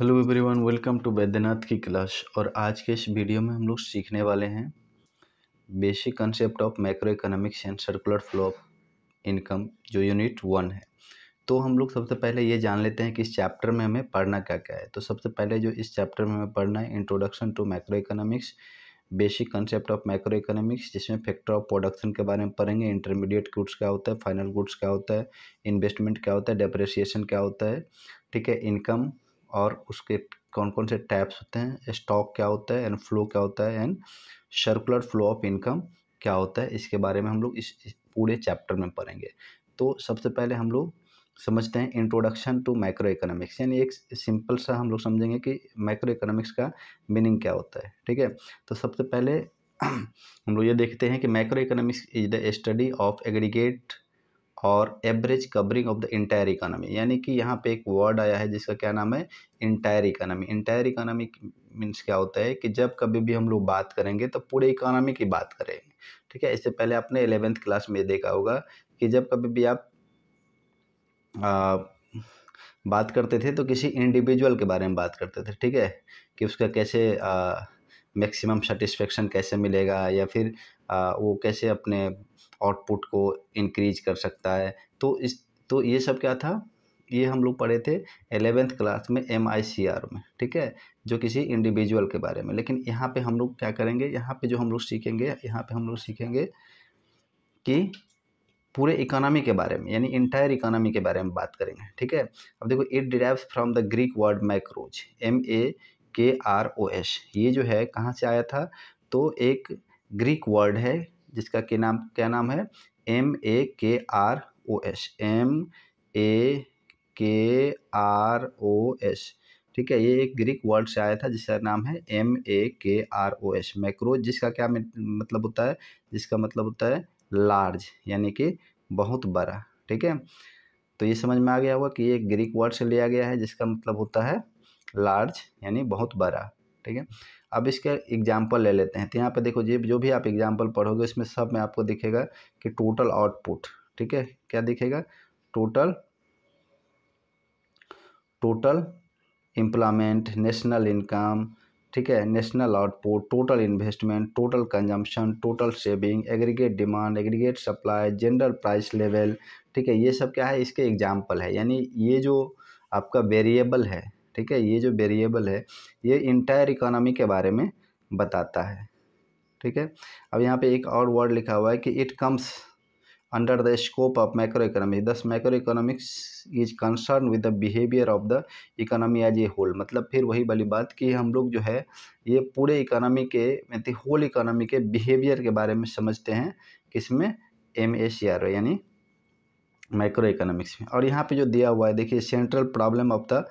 Hello everyone, welcome to Vaidyanath की class. और आज के इस वीडियो में हम लोग सीखने वाले हैं basic concept of macro economics and circular flow of income, जो यूनिट 1 है। तो हम लोग सबसे पहले ये जान लेते हैं कि इस चैप्टर में हमें पढ़ना क्या क्या है। तो सबसे पहले जो इस चैप्टर में हमें पढ़ना है, introduction to macro economics, basic concept of macro economics, जिसमें फैक्टर ऑफ प्रोडक्शन के बारे में पढ़ेंगे, इंटरमीडिएट गुड्स क्या होता है, फाइनल गुड्स क्या होता है, इन्वेस्टमेंट क्या होता है, डेप्रिसिएशन क्या होता है, ठीक है, इनकम और उसके कौन कौन से टाइप्स होते हैं, स्टॉक क्या होता है, एंड फ्लो क्या होता है, and circular flow of income क्या होता है। इसके बारे में हम लोग इस पूरे चैप्टर में पढ़ेंगे। तो सबसे पहले हम लोग समझते हैं इंट्रोडक्शन टू मैक्रो इकोनॉमिक्स, यानी एक सिंपल सा हम लोग समझेंगे कि मैक्रो इकोनॉमिक्स का मीनिंग क्या होता है। ठीक है, तो सबसे पहले हम लोग ये देखते हैं कि macroeconomics is the study of aggregate और average covering of the entire economy. यानी कि यहाँ पे एक वर्ड आया है जिसका क्या नाम है, entire economy. Entire economy means क्या होता है कि जब कभी भी हम लोग बात करेंगे तो पूरे इकोनॉमी की बात करेंगे। ठीक है, इससे पहले आपने 11th क्लास में देखा होगा कि जब कभी भी आप बात करते थे तो किसी इंडिविजुअल के बारे में बात करते थे। ठीक है, कि उसका कैसे मैक्सिमम सेटिस्फेक्शन कैसे मिलेगा, या फिर वो कैसे अपने आउटपुट को इंक्रीज कर सकता है। तो ये सब क्या था, ये हम लोग पढ़े थे 11th क्लास में MICR में। ठीक है, जो किसी इंडिविजुअल के बारे में। लेकिन यहाँ पे हम लोग क्या करेंगे, यहाँ पे जो हम लोग सीखेंगे, यहाँ पे हम लोग सीखेंगे कि पूरे इकोनॉमी के बारे में, यानी इंटायर इकोनॉमी के बारे में बात करेंगे। ठीक है, अब देखो, it derives from the Greek word macros, MAKROS। ये जो है कहाँ से आया था, तो एक ग्रीक वर्ड है जिसका क्या नाम है, MAKROS, MAKROS। ठीक है, ये एक ग्रीक वर्ड से आया था जिसका नाम है MAKROS, मैक्रोज, जिसका क्या मतलब होता है, जिसका मतलब होता है लार्ज, यानी कि बहुत बड़ा। ठीक है, तो ये समझ में आ गया होगा कि ये ग्रीक वर्ड से लिया गया है जिसका मतलब होता है लार्ज, यानी बहुत बड़ा। ठीक है, अब इसका एग्जाम्पल ले लेते हैं। तो यहाँ पे देखो, ये जो भी आप एग्जाम्पल पढ़ोगे इसमें सब में आपको दिखेगा कि टोटल आउटपुट। ठीक है, क्या दिखेगा, टोटल एम्प्लॉयमेंट, नेशनल इनकम, ठीक है, national output, total investment, total consumption, total saving, aggregate demand, aggregate supply, general price level. ठीक है, ये सब क्या है, इसके एग्जाम्पल है। यानी ये जो आपका वेरिएबल है, ठीक है, ये जो वेरिएबल है ये इंटायर इकोनॉमी के बारे में बताता है। ठीक है, अब यहाँ पे एक और वर्ड लिखा हुआ है कि it comes under the scope of macro economics, thus macroeconomics is concern with the behaviour of the economy as a whole. मतलब फिर वही वाली बात कि हम लोग जो है ये पूरे इकोनॉमी के, मतलब होल इकोनॉमी के बिहेवियर के बारे में समझते हैं, किसमें, MACR यानी मैक्रो इकोनॉमिक्स में। और यहाँ पे जो दिया हुआ है देखिए, central problem of the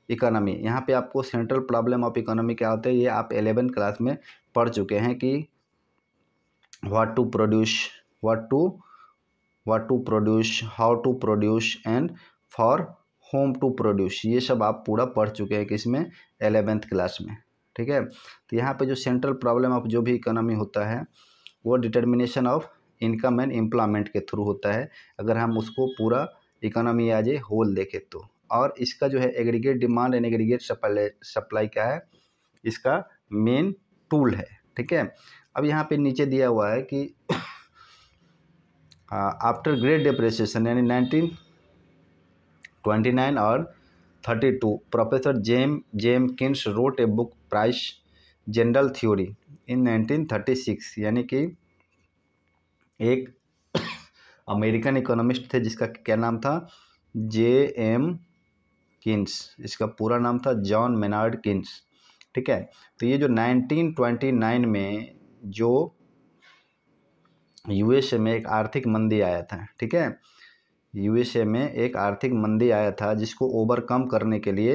economy, यहाँ पे आपको सेंट्रल प्रॉब्लम ऑफ इकोनॉमी क्या होता है ये आप 11th क्लास में पढ़ चुके हैं कि what to produce, what to produce, how to produce and for whom to produce, ये सब आप पूरा पढ़ चुके हैं किसमें, 11th क्लास में। ठीक है, तो यहाँ पे जो सेंट्रल प्रॉब्लम ऑफ जो भी इकोनॉमी होता है वो determination of income and employment के थ्रू होता है, अगर हम उसको पूरा इकोनॉमी एज ए होल देखें तो। और इसका जो है aggregate demand and aggregate supply क्या है, इसका मेन टूल है। ठीक है, अब यहाँ पे नीचे दिया हुआ है कि आफ्टर ग्रेट डिप्रेसिएशन यानी 1929 और 32, professor J M Keynes wrote a book price general theory in 1936। यानी कि एक अमेरिकन इकोनॉमिस्ट थे जिसका क्या नाम था, JM किन्स, इसका पूरा नाम था जॉन मेनार्ड किन्स। ठीक है, तो ये जो 1929 में जो USA में एक आर्थिक मंदी आया था, ठीक है, USA में एक आर्थिक मंदी आया था जिसको ओवरकम करने के लिए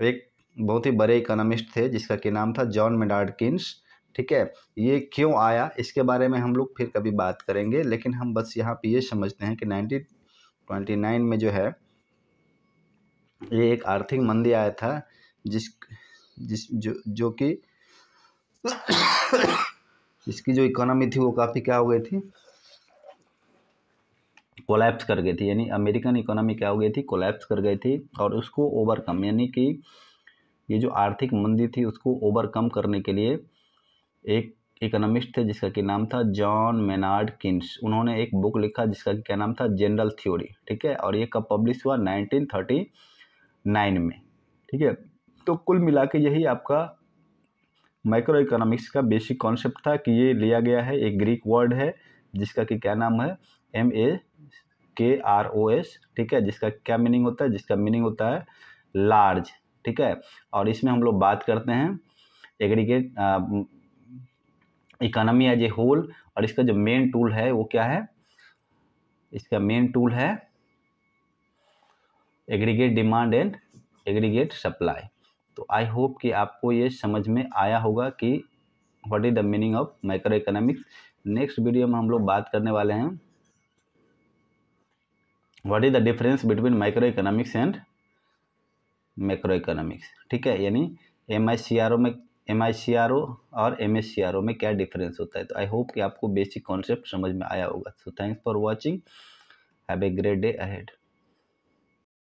एक बहुत ही बड़े इकोनॉमिस्ट थे जिसका क्या नाम था, जॉन मेनार्ड किन्स। ठीक है, ये क्यों आया इसके बारे में हम लोग फिर कभी बात करेंगे, लेकिन हम बस यहाँ पे ये समझते हैं कि 1929 में जो है ये एक आर्थिक मंदी आया था जो कि इसकी जो इकोनॉमी थी वो काफ़ी क्या हो गई थी, कोलैप्स कर गई थी। यानी अमेरिकन इकोनॉमी क्या हो गई थी, कोलैप्स कर गई थी। और उसको ओवरकम, यानी कि ये जो आर्थिक मंदी थी उसको ओवरकम करने के लिए एक इकोनॉमिस्ट थे जिसका कि नाम था जॉन मेनार्ड किन्स। उन्होंने एक बुक लिखा जिसका क्या नाम था जनरल थ्योरी, ठीक है, और ये कब पब्लिश हुआ 1939 में, ठीक है। तो कुल मिला के यही आपका माइक्रो इकोनॉमिक्स का बेसिक कॉन्सेप्ट था कि ये लिया गया है, एक ग्रीक वर्ड है जिसका कि क्या नाम है MAKROS, ठीक है, जिसका क्या मीनिंग होता है, जिसका मीनिंग होता है लार्ज, ठीक है। और इसमें हम लोग बात करते हैं aggregate economy as a whole, और इसका जो मेन टूल है वो क्या है, इसका मेन टूल है aggregate demand and aggregate supply. तो आई होप कि आपको ये समझ में आया होगा कि what is the meaning of micro economics. Next video में हम लोग बात करने वाले हैं what is the difference between micro economics and macro economics, ठीक है, यानी MICRO और MSCRO में क्या डिफरेंस होता है। तो आई होप कि आपको बेसिक कॉन्सेप्ट समझ में आया होगा। So thanks for watching, have a great day ahead.